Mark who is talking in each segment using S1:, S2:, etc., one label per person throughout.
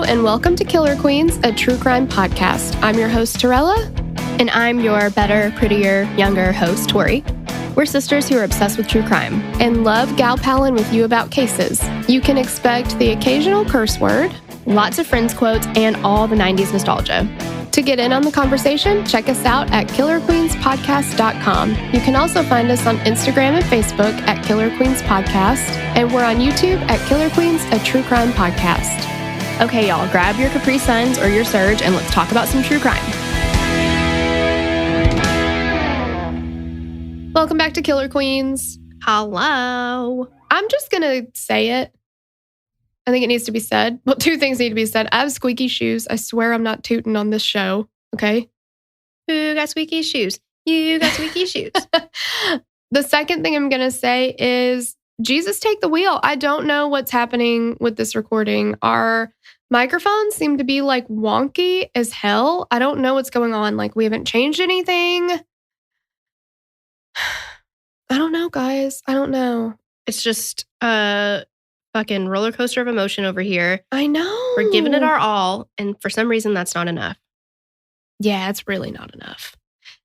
S1: and welcome to Killer Queens, a true crime podcast. I'm your host, Torella.
S2: And I'm your better, prettier, younger host, Tori. We're sisters who are obsessed with true crime.
S1: And love gal-palin with you about cases. You can expect the occasional curse word,
S2: lots of Friends quotes, and all the 90s nostalgia.
S1: To get in on the conversation, check us out at killerqueenspodcast.com. You can also find us on Instagram and Facebook at Killer Queens Podcast, and we're on YouTube at Killer Queens, a true crime podcast.
S2: Okay, y'all, grab your Capri Suns or your Surge, and let's talk about some true crime.
S1: Welcome back to Killer Queens.
S2: Hello.
S1: I'm just going to say it. I think it needs to be said. Well, two things need to be said. I have squeaky shoes. I swear I'm not tooting on this show. Okay?
S2: Who got squeaky shoes? You got squeaky shoes.
S1: The second thing I'm going to say is, Jesus, take the wheel. I don't know what's happening with this recording. Our microphones seem to be like wonky as hell. I don't know what's going on. Like, we haven't changed anything. I don't know, guys. I don't know.
S2: It's just a fucking roller coaster of emotion over here.
S1: I know.
S2: We're giving it our all, and for some reason, that's not enough.
S1: Yeah, it's really not enough.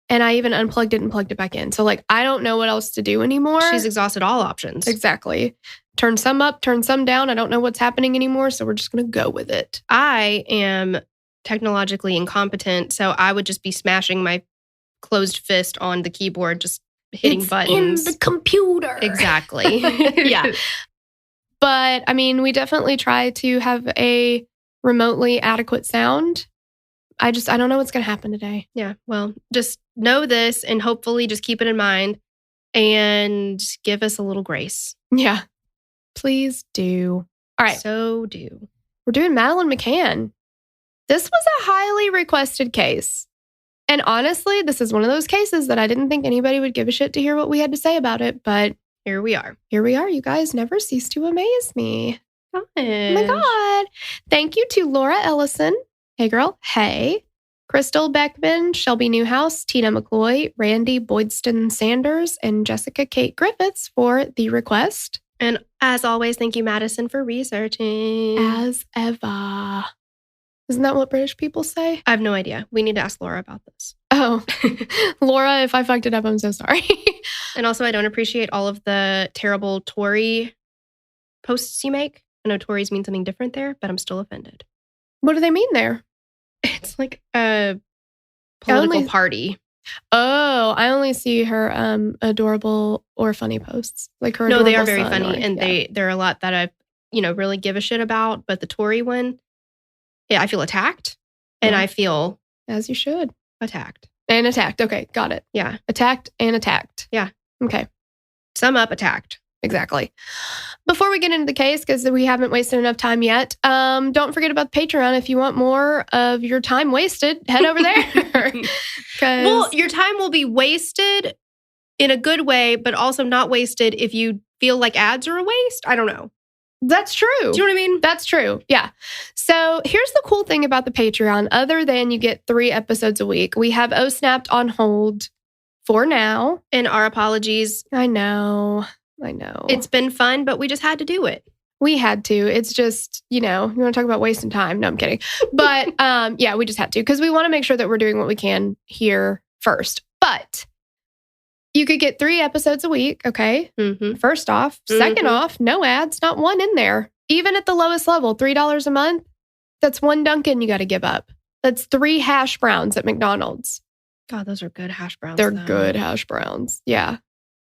S1: And I even unplugged it and plugged it back in. So, like, I don't know what else to do anymore.
S2: She's exhausted all options.
S1: Exactly. Turn some up, turn some down. I don't know what's happening anymore, so we're just going to go with it.
S2: I am technologically incompetent, so I would just be smashing my closed fist on the keyboard, just hitting buttons.
S1: In the computer.
S2: Exactly.
S1: Yeah. But, I mean, we definitely try to have a remotely adequate sound. I don't know what's going to happen today.
S2: Yeah, well, just know this and hopefully just keep it in mind and give us a little grace.
S1: Yeah, please do. All right.
S2: So do.
S1: We're doing Madeleine McCann. This was a highly requested case. And honestly, this is one of those cases that I didn't think anybody would give a shit to hear what we had to say about it. But
S2: here we are.
S1: Here we are. You guys never cease to amaze me.
S2: Gosh.
S1: Oh my God. Thank you to Laura Ellison. Hey, girl. Hey. Crystal Beckman, Shelby Newhouse, Tina McCloy, Randy Boydston Sanders, and Jessica Kate Griffiths for the request.
S2: And as always, thank you, Madison, for researching.
S1: As ever. Isn't that what British people say?
S2: I have no idea. We need to ask Laura about this.
S1: Oh, Laura, if I fucked it up, I'm so sorry.
S2: And also, I don't appreciate all of the terrible Tory posts you make. I know Tories mean something different there, but I'm still offended.
S1: What do they mean there?
S2: It's like a political party.
S1: Oh, I only see her adorable or funny posts. Like her.
S2: No, they are very funny,
S1: or,
S2: and there are a lot that I really give a shit about. But the Tory one, yeah, I feel attacked, and I feel
S1: as you should
S2: attacked
S1: and attacked. Okay, got it.
S2: Yeah,
S1: attacked and attacked.
S2: Yeah.
S1: Okay.
S2: Sum up, attacked.
S1: Exactly. Before we get into the case, because we haven't wasted enough time yet, don't forget about the Patreon. If you want more of your time wasted, head over there.
S2: Well, your time will be wasted in a good way, but also not wasted if you feel like ads are a waste. I don't know.
S1: That's true.
S2: Do you know what I mean?
S1: That's true. Yeah. So here's the cool thing about the Patreon. Other than you get 3 episodes a week, we have Oh Snapped on hold for now.
S2: And our apologies.
S1: I know.
S2: It's been fun, but we just had to do it.
S1: We had to. It's just, you want to talk about wasting time. No, I'm kidding. But yeah, we just had to because we want to make sure that we're doing what we can here first. But you could get 3 episodes a week, okay?
S2: Mm-hmm.
S1: First off. Second off, no ads, not one in there. Even at the lowest level, $3 a month, that's 1 Dunkin' you got to give up. That's 3 hash browns at McDonald's.
S2: God, those are good hash browns.
S1: They're good hash browns. Yeah.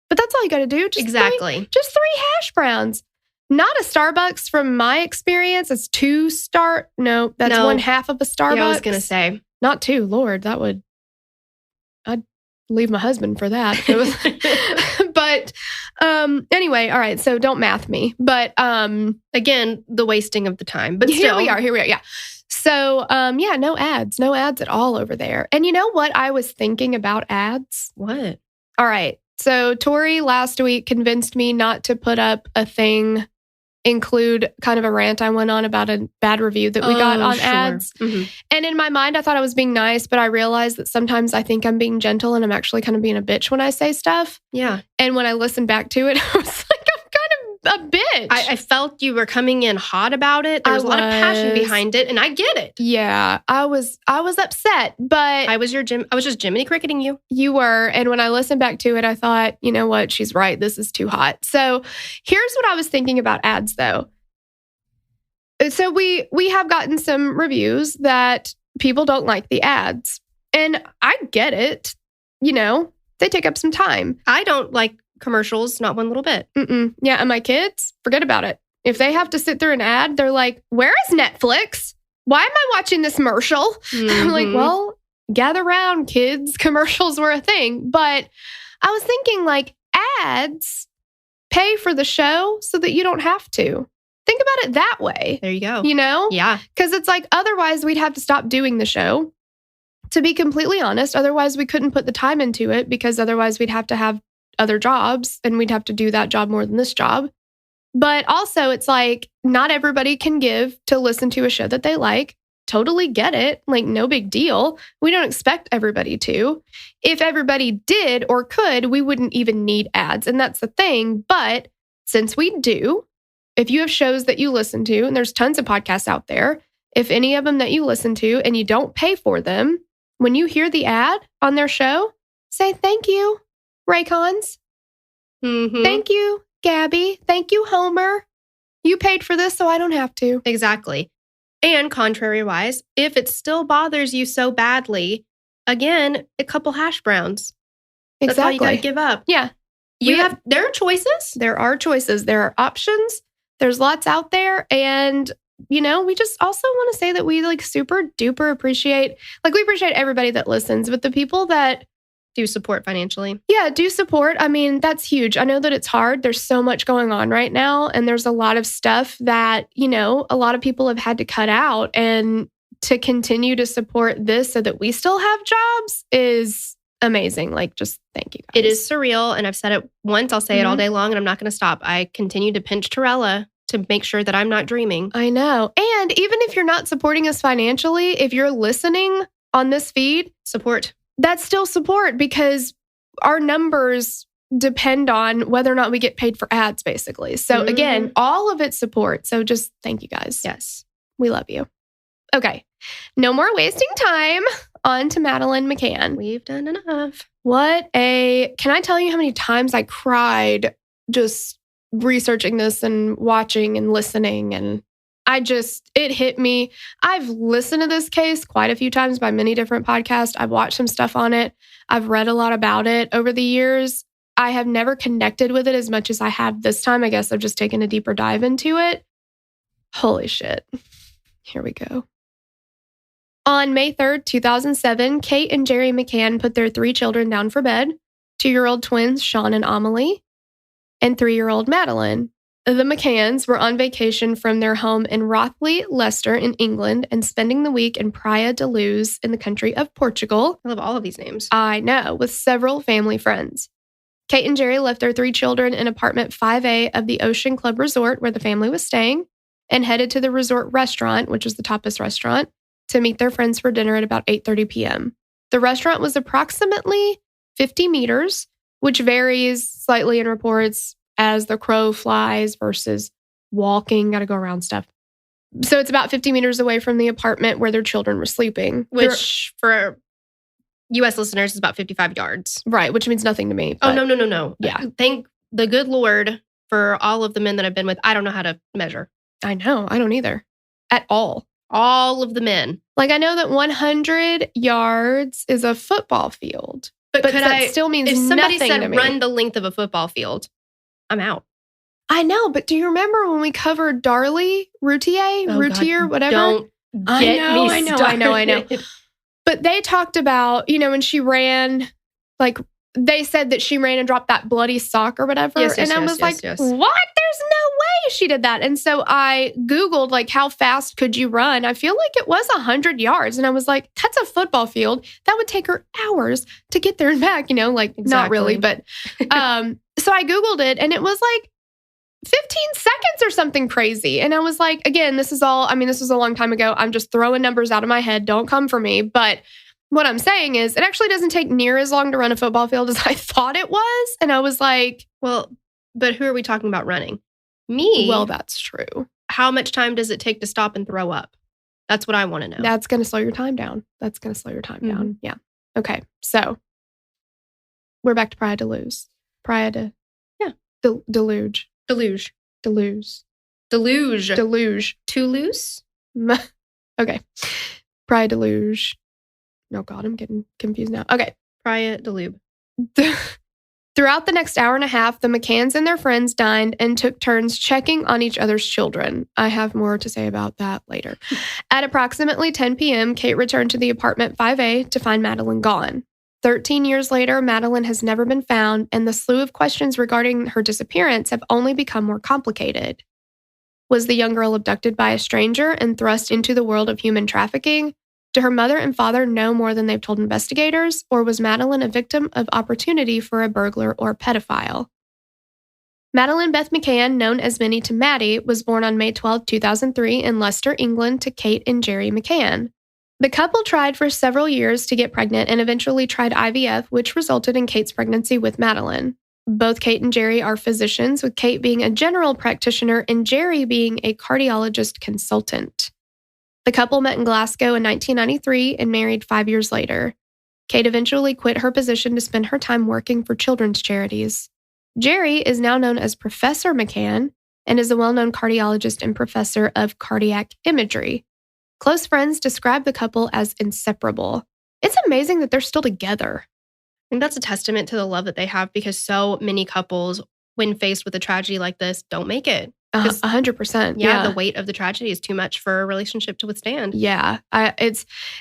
S1: But that's all you got to do. Just
S2: exactly.
S1: 3 hash browns. Not a Starbucks from my experience. It's 2 No, that's 1/2 of a Starbucks.
S2: Yeah, I was going to say.
S1: Not 2. Lord, I'd leave my husband for that. But anyway, all right. So don't math me. But
S2: again, the wasting of the time. But
S1: still. Here we are. Yeah. So yeah, no ads at all over there. And you know what I was thinking about ads?
S2: What?
S1: All right. So Tori last week convinced me not to put up a thing, include kind of a rant I went on about a bad review that we got on ads. Mm-hmm. And in my mind, I thought I was being nice, but I realized that sometimes I think I'm being gentle and I'm actually kind of being a bitch when I say stuff.
S2: Yeah.
S1: And when I listened back to it, I was like, I'm kind of a bitch.
S2: I felt you were coming in hot about it. There was a lot of passion behind it, and I get it.
S1: Yeah, I was upset, but
S2: I was just Jiminy Cricketing you.
S1: You were, and when I listened back to it, I thought, you know what? She's right. This is too hot. So here's what I was thinking about ads, though. So we have gotten some reviews that people don't like the ads, and I get it. You know, they take up some time.
S2: I don't like commercials, not one little bit.
S1: Yeah, and my kids, forget about it. If they have to sit through an ad, they're like, where is Netflix? Why am I watching this commercial? I'm like, well, gather round, kids. Commercials were a thing. But I was thinking, like, ads pay for the show so that you don't have to. Think about it that way.
S2: There you go.
S1: You know?
S2: Yeah.
S1: Because it's like, otherwise we'd have to stop doing the show. To be completely honest, otherwise we couldn't put the time into it, because otherwise we'd have to have other jobs and we'd have to do that job more than this job. But also it's like, not everybody can give to listen to a show that they like. Totally get it. Like, no big deal. We don't expect everybody to. If everybody did or could, we wouldn't even need ads. And that's the thing. But since we do, if you have shows that you listen to, and there's tons of podcasts out there, if any of them that you listen to and you don't pay for them, when you hear the ad on their show, say thank you, Raycons. Thank you, Gabby. Thank you, Homer. You paid for this, so I don't have to.
S2: Exactly. And contrary-wise, if it still bothers you so badly, again, a couple hash browns. That's all you got to give up.
S1: Yeah.
S2: There are choices.
S1: There are choices. There are options. There's lots out there. And, you know, we just also want to say that we like super duper appreciate, like, we appreciate everybody that listens, but the people that
S2: do support financially.
S1: Yeah, do support. I mean, that's huge. I know that it's hard. There's so much going on right now. And there's a lot of stuff that, you know, a lot of people have had to cut out. And to continue to support this so that we still have jobs is amazing. Like, just thank you guys.
S2: It is surreal. And I've said it once, I'll say it all day long, and I'm not going to stop. I continue to pinch Torella to make sure that I'm not dreaming.
S1: I know. And even if you're not supporting us financially, if you're listening on this feed,
S2: support.
S1: That's still support, because our numbers depend on whether or not we get paid for ads, basically. So again, all of it's support. So just thank you guys.
S2: Yes.
S1: We love you. Okay. No more wasting time. On to Madeleine McCann.
S2: We've done enough.
S1: Can I tell you how many times I cried just researching this and watching and listening, and it hit me. I've listened to this case quite a few times by many different podcasts. I've watched some stuff on it. I've read a lot about it over the years. I have never connected with it as much as I have this time. I guess I've just taken a deeper dive into it. Holy shit. Here we go. On May 3rd, 2007, Kate and Jerry McCann put their 3 children down for bed, 2-year-old twins Sean and Amelie, and 3-year-old Madeleine. The McCanns were on vacation from their home in Rothley, Leicester in England, and spending the week in Praia de Luz in the country of Portugal.
S2: I love all of these names.
S1: I know, with several family friends. Kate and Jerry left their 3 children in apartment 5A of the Ocean Club Resort where the family was staying, and headed to the resort restaurant, which is the tapas restaurant, to meet their friends for dinner at about 8:30 p.m. The restaurant was approximately 50 meters, which varies slightly in reports as the crow flies versus walking, got to go around stuff. So it's about 50 meters away from the apartment where their children were sleeping.
S2: Which for U.S. listeners is about 55 yards.
S1: Right, which means nothing to me.
S2: Oh, no.
S1: Yeah.
S2: Thank the good Lord for all of the men that I've been with. I don't know how to measure.
S1: I know. I don't either. At all.
S2: All of the men.
S1: Like, I know that 100 yards is a football field. But that still means nothing to me.
S2: If somebody said run the length of a football field, I'm out.
S1: I know, but do you remember when we covered Darlie, Routier, whatever?
S2: Don't get me started.
S1: I know. But they talked about, you know, when she ran, like, they said that she ran and dropped that bloody sock or whatever.
S2: Yes,
S1: and I was like, what? There's no way she did that. And so I Googled, like, how fast could you run? I feel like it was 100 yards. And I was like, that's a football field. That would take her hours to get there and back, you know, like, Not really. But so I Googled it, and it was like 15 seconds or something crazy. And I was like, again, this was a long time ago. I'm just throwing numbers out of my head. Don't come for me. But what I'm saying is it actually doesn't take near as long to run a football field as I thought it was. And I was like,
S2: well, but who are we talking about running? Me?
S1: Well, that's true.
S2: How much time does it take to stop and throw up? That's what I want to know.
S1: That's going to slow your time down. Down. Yeah. Okay. So we're back to Praia de Luz. Praia de...
S2: Yeah.
S1: Deluge.
S2: Deluge.
S1: Deluge.
S2: Deluge.
S1: Deluge.
S2: Toulouse?
S1: Okay. Praia de Luge. Oh, God, I'm getting confused now. Okay.
S2: Praia de Lube.
S1: Throughout the next hour and a half, the McCanns and their friends dined and took turns checking on each other's children. I have more to say about that later. At approximately 10 p.m., Kate returned to the apartment 5A to find Madeleine gone. 13 years later, Madeleine has never been found, and the slew of questions regarding her disappearance have only become more complicated. Was the young girl abducted by a stranger and thrust into the world of human trafficking? Do her mother and father know more than they've told investigators? Or was Madeleine a victim of opportunity for a burglar or pedophile? Madeleine Beth McCann, known as Minnie to Maddie, was born on May 12, 2003 in Leicester, England to Kate and Jerry McCann. The couple tried for several years to get pregnant and eventually tried IVF, which resulted in Kate's pregnancy with Madeleine. Both Kate and Jerry are physicians, with Kate being a general practitioner and Jerry being a cardiologist consultant. The couple met in Glasgow in 1993 and married 5 years later. Kate eventually quit her position to spend her time working for children's charities. Jerry is now known as Professor McCann and is a well-known cardiologist and professor of cardiac imagery. Close friends describe the couple as inseparable. It's amazing that they're still together.
S2: I think that's a testament to the love that they have, because so many couples, when faced with a tragedy like this, don't make it.
S1: 100%.
S2: Yeah, the weight of the tragedy is too much for a relationship to withstand.
S1: Yeah.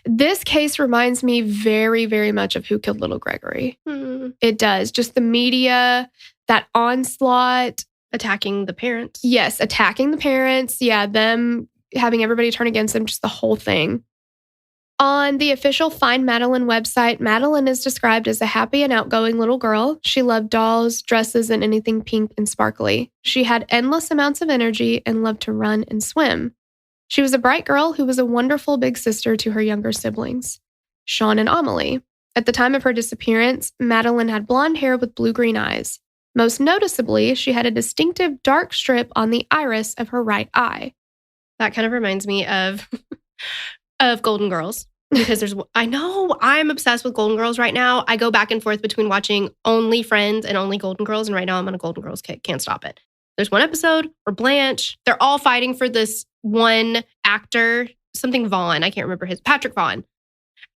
S1: This case reminds me very, very much of Who Killed Little Gregory. It does. Just the media, that onslaught.
S2: Attacking the parents.
S1: Yes, attacking the parents. Yeah, them having everybody turn against them, just the whole thing. On the official Find Madeleine website, Madeleine is described as a happy and outgoing little girl. She loved dolls, dresses, and anything pink and sparkly. She had endless amounts of energy and loved to run and swim. She was a bright girl who was a wonderful big sister to her younger siblings, Sean and Amelie. At the time of her disappearance, Madeleine had blonde hair with blue-green eyes. Most noticeably, she had a distinctive dark strip on the iris of her right eye.
S2: That kind of reminds me of Golden Girls. Because I know I'm obsessed with Golden Girls right now. I go back and forth between watching only Friends and only Golden Girls. And right now I'm on a Golden Girls kick. Can't stop it. There's one episode where Blanche, they're all fighting for this one actor, something Vaughn. I can't remember Patrick Vaughn.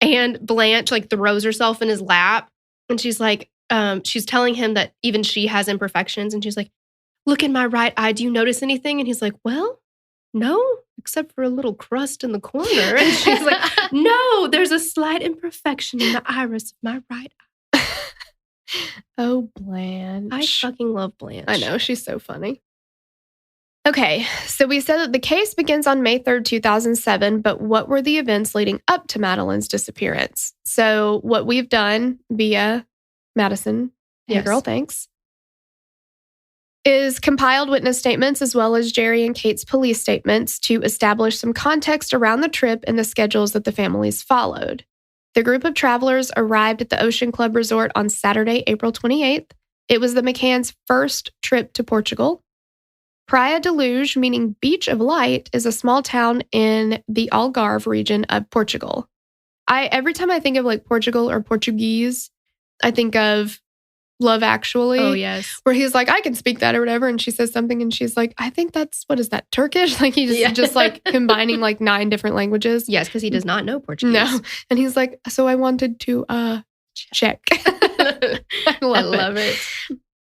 S2: And Blanche throws herself in his lap. And she's like, she's telling him that even she has imperfections. And she's like, look in my right eye. Do you notice anything? And he's like, well, no, except for a little crust in the corner. And she's like, no, there's a slight imperfection in the iris of my right eye.
S1: Oh, Blanche.
S2: I fucking love Blanche.
S1: I know, she's so funny. Okay, so we said that the case begins on May 3rd, 2007, but what were the events leading up to Madeleine's disappearance? So what we've done via Madison, hey girl, thanks, is compiled witness statements as well as Jerry and Kate's police statements to establish some context around the trip and the schedules that the families followed. The group of travelers arrived at the Ocean Club Resort on Saturday, April 28th. It was the McCanns' first trip to Portugal. Praia de Luz, meaning Beach of Light, is a small town in the Algarve region of Portugal. Every time I think of Portugal or Portuguese, I think of Love Actually.
S2: Oh, yes.
S1: Where he's like, I can speak that or whatever. And she says something and she's like, I think that's, what is that, Turkish? He's just combining 9 different languages.
S2: Yes, because he does not know Portuguese.
S1: No. And he's like, so I wanted to check. I love it.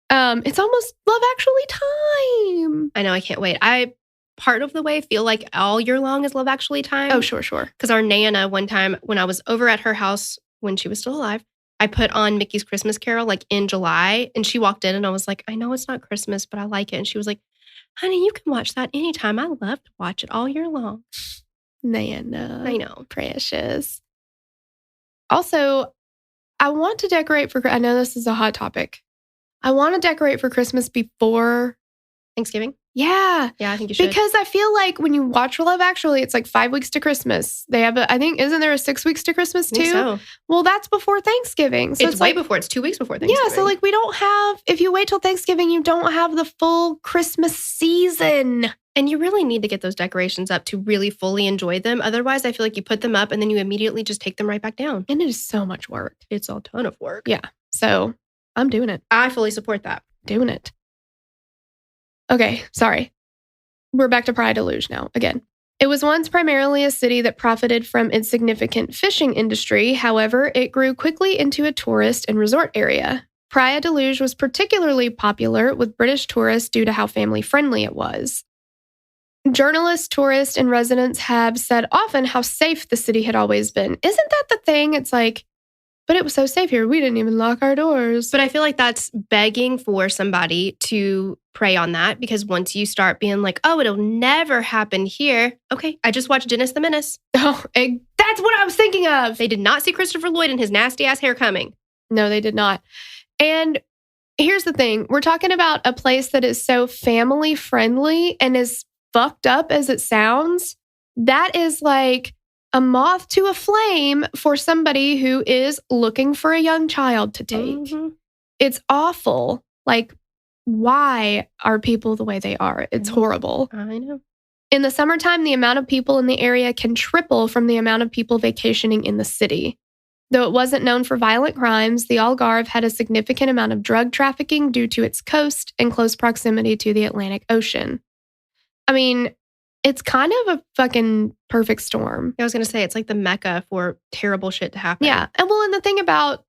S1: It's almost Love Actually time.
S2: I know, I can't wait. I part of the way feel like all year long is Love Actually time.
S1: Oh, sure.
S2: Because our Nana, one time when I was over at her house when she was still alive, I put on Mickey's Christmas Carol in July, and she walked in and I was like, I know it's not Christmas, but I like it. And she was like, honey, you can watch that anytime. I love to watch it all year long.
S1: Nana.
S2: I know.
S1: Precious. Also, I want to decorate I know this is a hot topic. I want to decorate for Christmas before
S2: Thanksgiving.
S1: Yeah.
S2: Yeah, I think you should.
S1: Because I feel like when you watch Love Actually, it's like 5 weeks to Christmas. They have I think, isn't there a 6 weeks to Christmas too?
S2: I think so.
S1: Well, that's before Thanksgiving. So
S2: it's way before. It's 2 weeks before Thanksgiving.
S1: Yeah, so like we don't have, if you wait till Thanksgiving, you don't have the full Christmas season.
S2: And you really need to get those decorations up to really fully enjoy them. Otherwise, I feel like you put them up and then you immediately just take them right back down.
S1: And it is so much work.
S2: It's a ton of work.
S1: Yeah. So I'm doing it.
S2: I fully support that.
S1: Doing it. Okay, sorry. We're back to Praia de Luz now, again. It was once primarily a city that profited from its significant fishing industry. However, it grew quickly into a tourist and resort area. Praia de Luz was particularly popular with British tourists due to how family-friendly it was. Journalists, tourists, and residents have said often how safe the city had always been. Isn't that the thing? It's like, but it was so safe here. We didn't even lock our doors.
S2: But I feel like that's begging for somebody to prey on that, because once you start being like, oh, it'll never happen here. Okay, I just watched Dennis the Menace.
S1: Oh, that's what I was thinking of.
S2: They did not see Christopher Lloyd and his nasty ass hair coming.
S1: No, they did not. And here's the thing. We're talking about a place that is so family friendly and as fucked up as it sounds. That is like a moth to a flame for somebody who is looking for a young child to take. Mm-hmm. It's awful. Like, why are people the way they are? It's horrible.
S2: I know.
S1: In the summertime, the amount of people in the area can triple from the amount of people vacationing in the city. Though it wasn't known for violent crimes, the Algarve had a significant amount of drug trafficking due to its coast and close proximity to the Atlantic Ocean. I mean, it's kind of a fucking perfect storm.
S2: I was going to say, it's like the mecca for terrible shit to happen.
S1: Yeah. And well, and the thing about,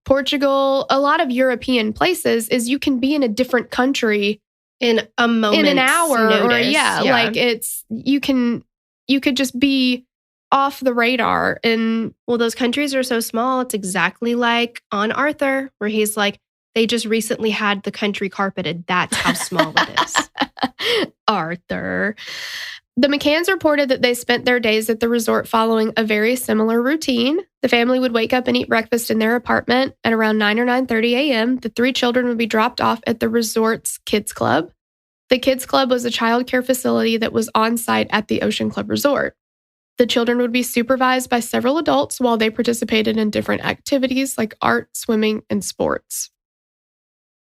S1: Portugal, a lot of European places is you can be in a different country
S2: in a moment,
S1: in an hour,
S2: notice.
S1: or like you could just be off the radar. And
S2: well, those countries are so small. It's exactly like on Arthur, where he's like, they just recently had the country carpeted. That's how small it is.
S1: Arthur. The McCanns reported that they spent their days at the resort following a very similar routine. The family would wake up and eat breakfast in their apartment at around 9 or 9:30 a.m. The 3 children would be dropped off at the resort's kids club. The kids club was a child care facility that was on site at the Ocean Club Resort. The children would be supervised by several adults while they participated in different activities like art, swimming, and sports,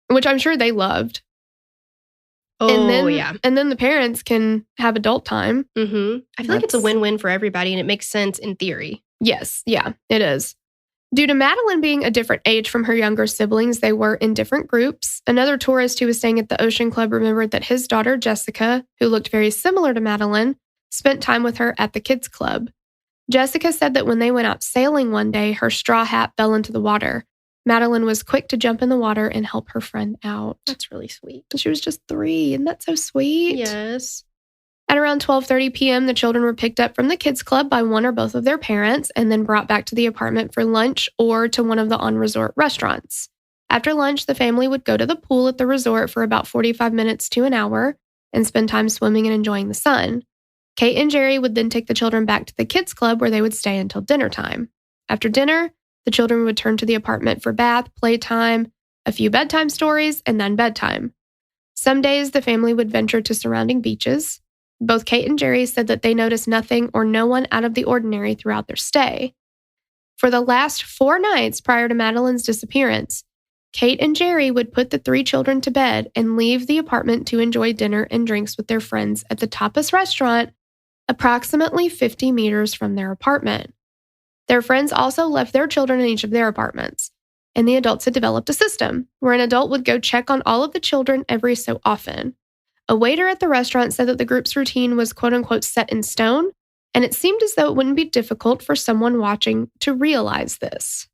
S1: which I'm sure they loved.
S2: Oh, yeah.
S1: And then the parents can have adult time.
S2: Mm-hmm. I feel like it's a win-win for everybody, and it makes sense in theory.
S1: Yes, yeah, it is. Due to Madeleine being a different age from her younger siblings, they were in different groups. Another tourist who was staying at the Ocean Club remembered that his daughter, Jessica, who looked very similar to Madeleine, spent time with her at the kids' club. Jessica said that when they went out sailing one day, her straw hat fell into the water. Madeleine was quick to jump in the water and help her friend out.
S2: That's really sweet.
S1: She was just 3. Isn't that so sweet?
S2: Yes.
S1: At around 12:30 p.m., the children were picked up from the kids' club by one or both of their parents and then brought back to the apartment for lunch or to one of the on-resort restaurants. After lunch, the family would go to the pool at the resort for about 45 minutes to an hour and spend time swimming and enjoying the sun. Kate and Jerry would then take the children back to the kids' club where they would stay until dinner time. After dinner, the children would return to the apartment for bath, playtime, a few bedtime stories, and then bedtime. Some days, the family would venture to surrounding beaches. Both Kate and Jerry said that they noticed nothing or no one out of the ordinary throughout their stay. For the last 4 nights prior to Madeleine's disappearance, Kate and Jerry would put the 3 children to bed and leave the apartment to enjoy dinner and drinks with their friends at the Tapas restaurant, approximately 50 meters from their apartment. Their friends also left their children in each of their apartments, and the adults had developed a system where an adult would go check on all of the children every so often. A waiter at the restaurant said that the group's routine was quote-unquote set in stone, and it seemed as though it wouldn't be difficult for someone watching to realize this.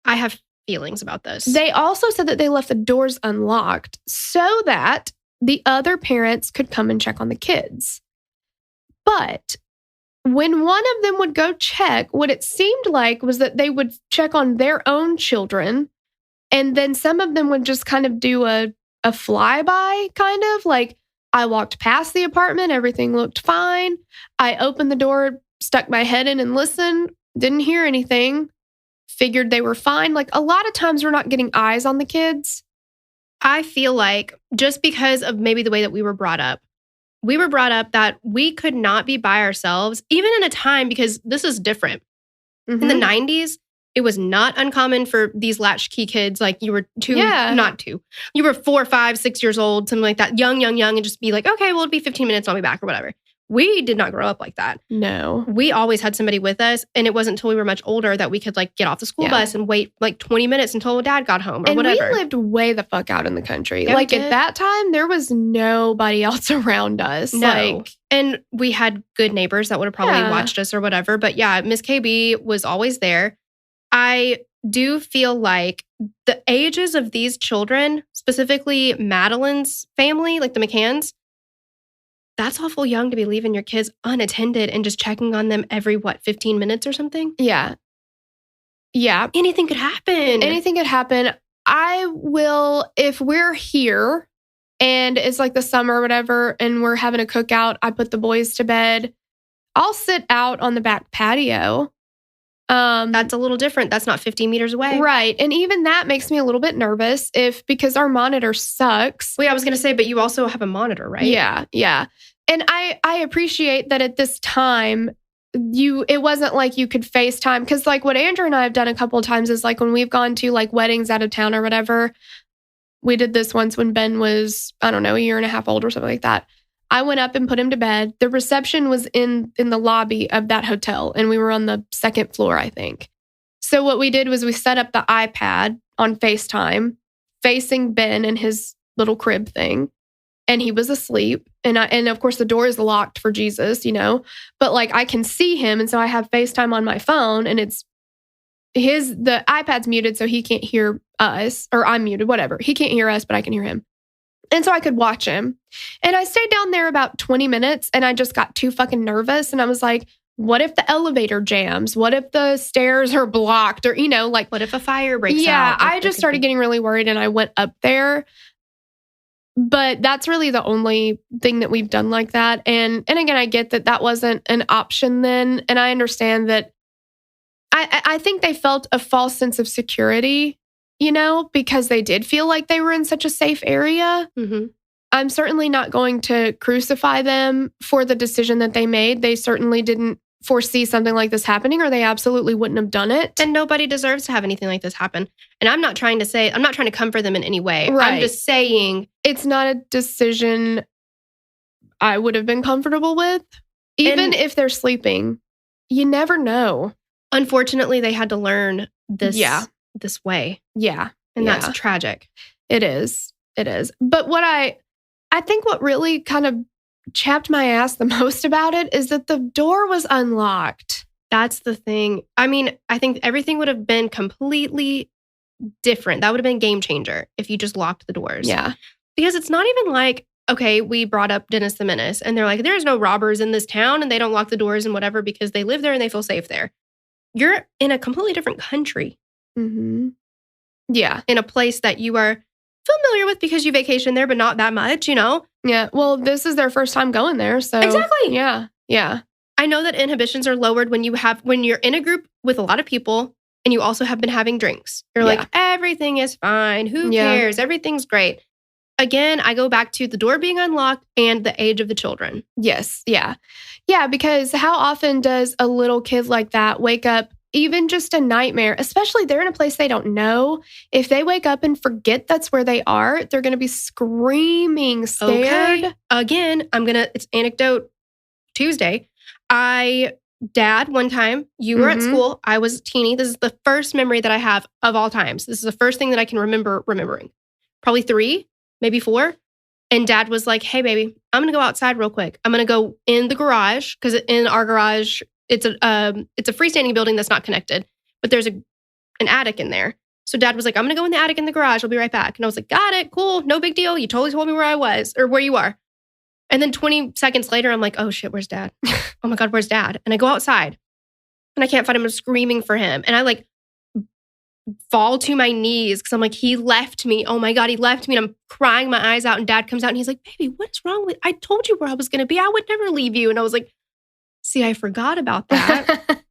S2: I have feelings about this.
S1: They also said that they left the doors unlocked so that the other parents could come and check on the kids. But when one of them would go check, what it seemed like was that they would check on their own children, and then some of them would just kind of do a flyby, kind of like, I walked past the apartment, everything looked fine. I opened the door, stuck my head in and listened, didn't hear anything, figured they were fine. Like, a lot of times we're not getting eyes on the kids.
S2: I feel like just because of maybe the way that we were brought up that we could not be by ourselves, even in a time, because this is different. In the 90s, it was not uncommon for these latchkey kids, like you were you were 4, 5, 6 years old, something like that, young, and just be like, okay, well, it'll be 15 minutes, I'll be back or whatever. We did not grow up like that.
S1: No.
S2: We always had somebody with us, and it wasn't until we were much older that we could like get off the school bus and wait like 20 minutes until dad got home or whatever.
S1: And we lived way the fuck out in the country. Yeah, like at that time, there was nobody else around us.
S2: No. And we had good neighbors that would have probably watched us or whatever. But yeah, Miss KB was always there. I do feel like the ages of these children, specifically Madeleine's family, like the McCanns, that's awful young to be leaving your kids unattended and just checking on them every, 15 minutes or something?
S1: Yeah. Yeah.
S2: Anything could happen.
S1: Anything could happen. I will, if we're here and it's like the summer or whatever, and we're having a cookout, I put the boys to bed, I'll sit out on the back patio.
S2: That's a little different. That's not 50 meters away.
S1: Right. And even that makes me a little bit nervous because our monitor sucks.
S2: Well, I was going to say, but you also have a monitor, right?
S1: Yeah. Yeah. And I appreciate that at this time, it wasn't like you could FaceTime. Because like what Andrew and I have done a couple of times is like when we've gone to like weddings out of town or whatever, we did this once when Ben was, I don't know, a year and a half old or something like that. I went up and put him to bed. The reception was in the lobby of that hotel, and we were on the second floor, I think. So what we did was we set up the iPad on FaceTime, facing Ben and his little crib thing, and he was asleep. And of course the door is locked for Jesus, but like I can see him, and so I have FaceTime on my phone, and the iPad's muted, so he can't hear us, or I'm muted, whatever. He can't hear us, but I can hear him. And so I could watch him. And I stayed down there about 20 minutes and I just got too fucking nervous. And I was like, what if the elevator jams? What if the stairs are blocked? Or, like,
S2: what if a fire breaks out?
S1: Yeah, I just started getting really worried and I went up there. But that's really the only thing that we've done like that. And again, I get that wasn't an option then. And I understand that I think they felt a false sense of security, because they did feel like they were in such a safe area.
S2: Mm-hmm.
S1: I'm certainly not going to crucify them for the decision that they made. They certainly didn't foresee something like this happening, or they absolutely wouldn't have done it.
S2: And nobody deserves to have anything like this happen. And I'm not trying to comfort them in any way.
S1: Right.
S2: I'm just saying
S1: it's not a decision I would have been comfortable with. Even if they're sleeping, you never know.
S2: Unfortunately, they had to learn this.
S1: Yeah.
S2: This way.
S1: Yeah.
S2: And that's tragic.
S1: It is. But what I think what really kind of chapped my ass the most about it is that the door was unlocked.
S2: That's the thing. I mean, I think everything would have been completely different. That would have been a game changer if you just locked the doors.
S1: Yeah.
S2: Because it's not even like, okay, we brought up Dennis the Menace and they're like, there's no robbers in this town and they don't lock the doors and whatever because they live there and they feel safe there. You're in a completely different country.
S1: Mm-hmm. Yeah.
S2: In a place that you are familiar with because you vacation there, but not that much,
S1: Yeah. Well, this is their first time going there. So
S2: exactly.
S1: Yeah. Yeah.
S2: I know that inhibitions are lowered when you're in a group with a lot of people and you also have been having drinks. You're like, everything is fine. Who cares? Everything's great. Again, I go back to the door being unlocked and the age of the children.
S1: Yes. Yeah. Yeah. Because how often does a little kid like that wake up? Even just a nightmare, especially they're in a place they don't know. If they wake up and forget that's where they are, they're going to be screaming, scared.
S2: Okay. Again, it's anecdote Tuesday. Dad, one time, you were at school. I was teeny. This is the first memory that I have of all times. This is the first thing that I can remembering. Probably 3, maybe 4. And Dad was like, hey, baby, I'm going to go outside real quick. I'm going to go in the garage because in our garage, it's a freestanding building that's not connected, but there's an attic in there. So Dad was like, I'm going to go in the attic in the garage. I'll be right back. And I was like, got it. Cool. No big deal. You totally told me where I was or where you are. And then 20 seconds later, I'm like, oh shit, where's Dad? Oh my God, where's Dad? And I go outside and I can't find him. I'm screaming for him. And I like fall to my knees because I'm like, he left me. Oh my God, he left me. And I'm crying my eyes out. And Dad comes out and he's like, baby, what's wrong with, I told you where I was going to be. I would never leave you. And I was like, see, I forgot about that.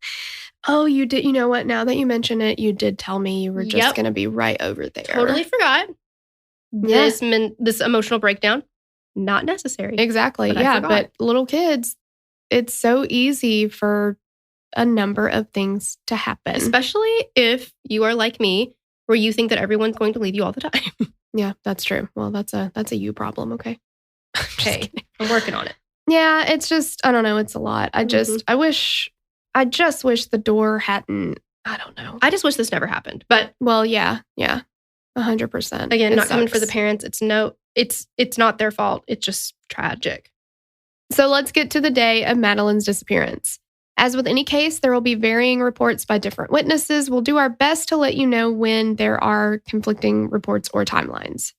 S1: Oh, you did. You know what? Now that you mention it, you did tell me you were just going to be right over there.
S2: Totally forgot. this emotional breakdown, not necessary.
S1: Exactly. But little kids, it's so easy for a number of things to happen.
S2: Especially if you are like me, where you think that everyone's going to leave you all the time.
S1: Yeah, that's true. Well, that's a you problem, okay?
S2: Hey, I'm working on it.
S1: Yeah, it's just, I don't know, it's a lot. I just wish the door hadn't, I don't know.
S2: I just wish this never happened. But
S1: well, yeah, 100%.
S2: Again, not coming for the parents. It's not their fault. It's just tragic.
S1: So let's get to the day of Madeleine's disappearance. As with any case, there will be varying reports by different witnesses. We'll do our best to let you know when there are conflicting reports or timelines.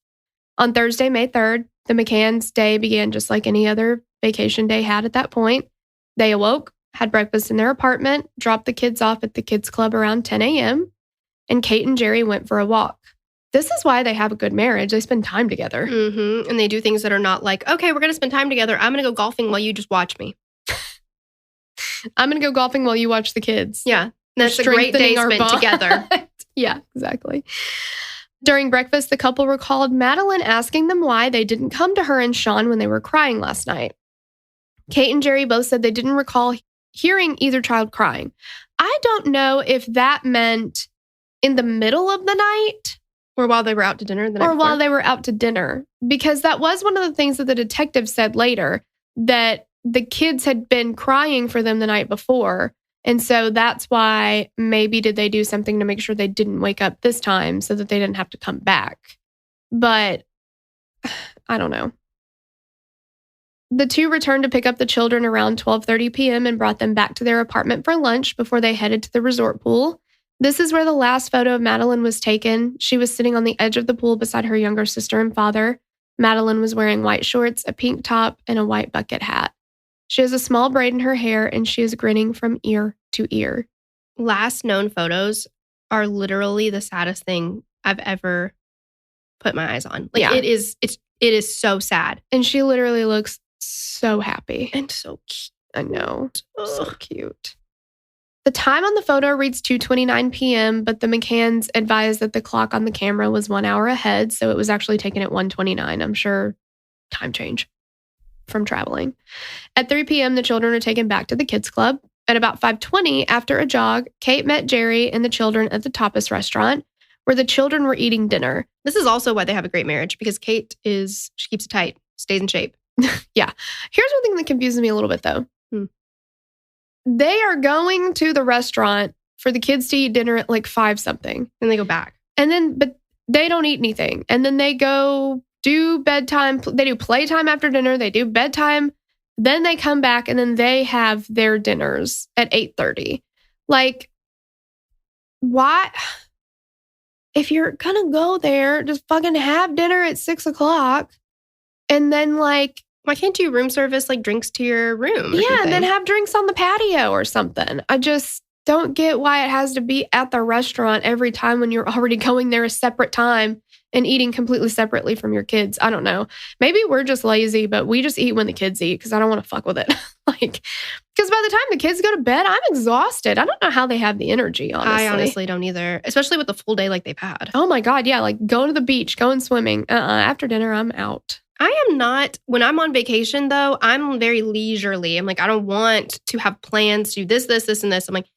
S1: On Thursday, May 3rd, the McCann's day began just like any other vacation day had at that point. They awoke, had breakfast in their apartment, dropped the kids off at the kids club around 10 a.m., and Kate and Jerry went for a walk. This is why they have a good marriage. They spend time together.
S2: And they do things that are not like, okay, we're going to spend time together. I'm going to go golfing while you just watch me.
S1: I'm going to go golfing while you watch the kids.
S2: Yeah. That's a great day spent together.
S1: Yeah, exactly. During breakfast, the couple recalled Madeleine asking them why they didn't come to her and Sean when they were crying last night. Kate and Jerry both said they didn't recall hearing either child crying. I don't know if that meant in the middle of the night.
S2: Or while they were out to dinner the night before.
S1: While they were out to dinner. Because that was one of the things that the detective said later, that the kids had been crying for them the night before. And so that's why maybe did they do something to make sure they didn't wake up this time so that they didn't have to come back. But I don't know. The two returned to pick up the children around 12:30 p.m. and brought them back to their apartment for lunch before they headed to the resort pool. This is where the last photo of Madeleine was taken. She was sitting on the edge of the pool beside her younger sister and father. Madeleine was wearing white shorts, a pink top, and a white bucket hat. She has a small braid in her hair, and she is grinning from ear to ear.
S2: Last known photos are literally the saddest thing I've ever put my eyes on. It is so sad.
S1: And she literally looks so happy.
S2: And so cute.
S1: I know. So cute. The time on the photo reads 2:29 p.m., but the McCanns advised that the clock on the camera was 1 hour ahead, so it was actually taken at 1:29. I'm sure time change from traveling. At 3 p.m., the children are taken back to the kids club. At about 5:20, after a jog, Kate met Jerry and the children at the tapas restaurant, where the children were eating dinner.
S2: This is also why they have a great marriage, because she keeps it tight, stays in shape.
S1: Yeah. Here's one thing that confuses me a little bit, though. They are going to the restaurant for the kids to eat dinner at like 5-something.
S2: And they go back.
S1: But they don't eat anything. And then they go do bedtime. They do playtime after dinner. They do bedtime. Then they come back and then they have their dinners at 8:30. Like, why? If you're going to go there, just fucking have dinner at 6 o'clock. And then like,
S2: why can't you room service like drinks to your room?
S1: Yeah, and then have drinks on the patio or something. I just don't get why it has to be at the restaurant every time when you're already going there a separate time and eating completely separately from your kids. I don't know. Maybe we're just lazy, but we just eat when the kids eat because I don't want to fuck with it. Because by the time the kids go to bed, I'm exhausted. I don't know how they have the energy, honestly.
S2: I honestly don't either, especially with the full day like they've had.
S1: Oh my God, yeah, like going to the beach, going swimming. After dinner, I'm out.
S2: I am not. When I'm on vacation, though, I'm very leisurely. I'm like, I don't want to have plans to do this, and this. I'm like,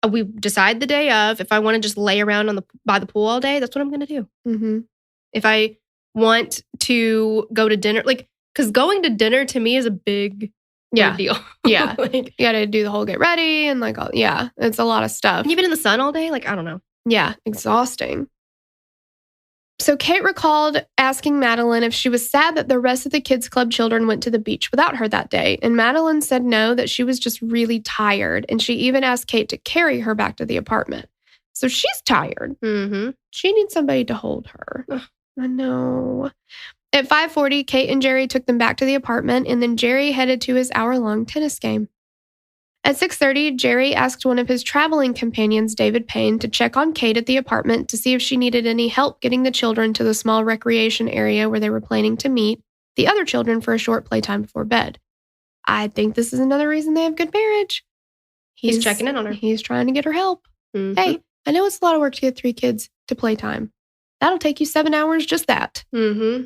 S2: we decide the day of. If I want to just lay around by the pool all day, that's what I'm going to do.
S1: Mm-hmm.
S2: If I want to go to dinner, because going to dinner to me is a big deal.
S1: Yeah. You got to do the whole get ready and it's a lot of stuff.
S2: And you've been in the sun all day? I don't know.
S1: Yeah, exhausting. So Kate recalled asking Madeleine if she was sad that the rest of the kids' club children went to the beach without her that day. And Madeleine said no, that she was just really tired. And she even asked Kate to carry her back to the apartment. So she's tired.
S2: Mm-hmm.
S1: She needs somebody to hold her. I know. At 5:40, Kate and Jerry took them back to the apartment, and then Jerry headed to his hour-long tennis game. At 6:30, Jerry asked one of his traveling companions, David Payne, to check on Kate at the apartment to see if she needed any help getting the children to the small recreation area where they were planning to meet the other children for a short playtime before bed. I think this is another reason they have good marriage.
S2: He's checking in on her.
S1: He's trying to get her help.
S2: Mm-hmm.
S1: Hey, I know it's a lot of work to get 3 kids to playtime. that'll take you 7 hours, just that.
S2: Mm-hmm.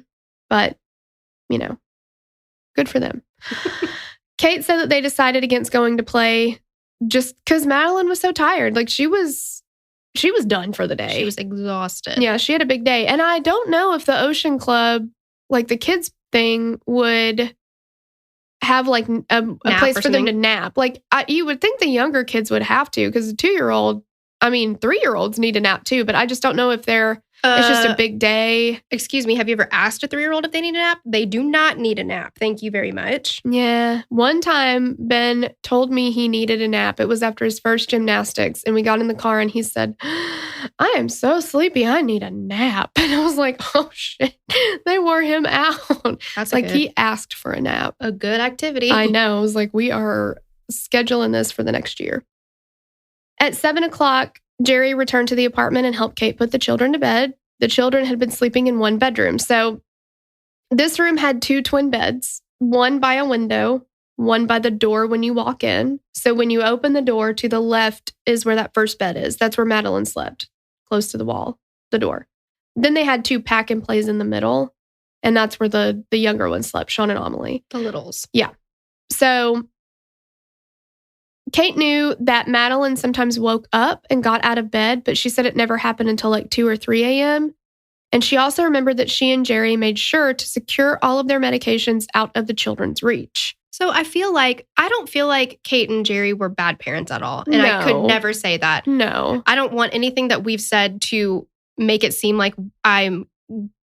S1: But, good for them. Kate said that they decided against going to play just because Madeleine was so tired. Like, she was done for the day.
S2: She was exhausted.
S1: Yeah, she had a big day. And I don't know if the Ocean Club, like the kids thing, would have like a place for them to nap. Like, you would think the younger kids would have to, because the 3-year-olds need a nap too. But I just don't know if it's just a big day.
S2: Excuse me, have you ever asked a 3-year-old if they need a nap? They do not need a nap. Thank you very much.
S1: Yeah. One time, Ben told me he needed a nap. It was after his first gymnastics. And we got in the car and he said, I am so sleepy. I need a nap. And I was like, oh, shit. They wore him out.
S2: That's
S1: like he asked for a nap.
S2: A good activity.
S1: I know. I was like, we are scheduling this for the next year. At 7 o'clock, Jerry returned to the apartment and helped Kate put the children to bed. The children had been sleeping in one bedroom. So this room had 2 twin beds, one by a window, one by the door when you walk in. So when you open the door, to the left is where that first bed is. That's where Madeleine slept, close to the wall, the door. Then they had 2 pack and plays in the middle. And that's where the younger one slept, Sean and Amelie.
S2: The littles.
S1: Yeah. So Kate knew that Madeleine sometimes woke up and got out of bed, but she said it never happened until like 2 or 3 a.m. And she also remembered that she and Jerry made sure to secure all of their medications out of the children's reach.
S2: So I don't feel like Kate and Jerry were bad parents at all. And I could never say that.
S1: No.
S2: I don't want anything that we've said to make it seem like I'm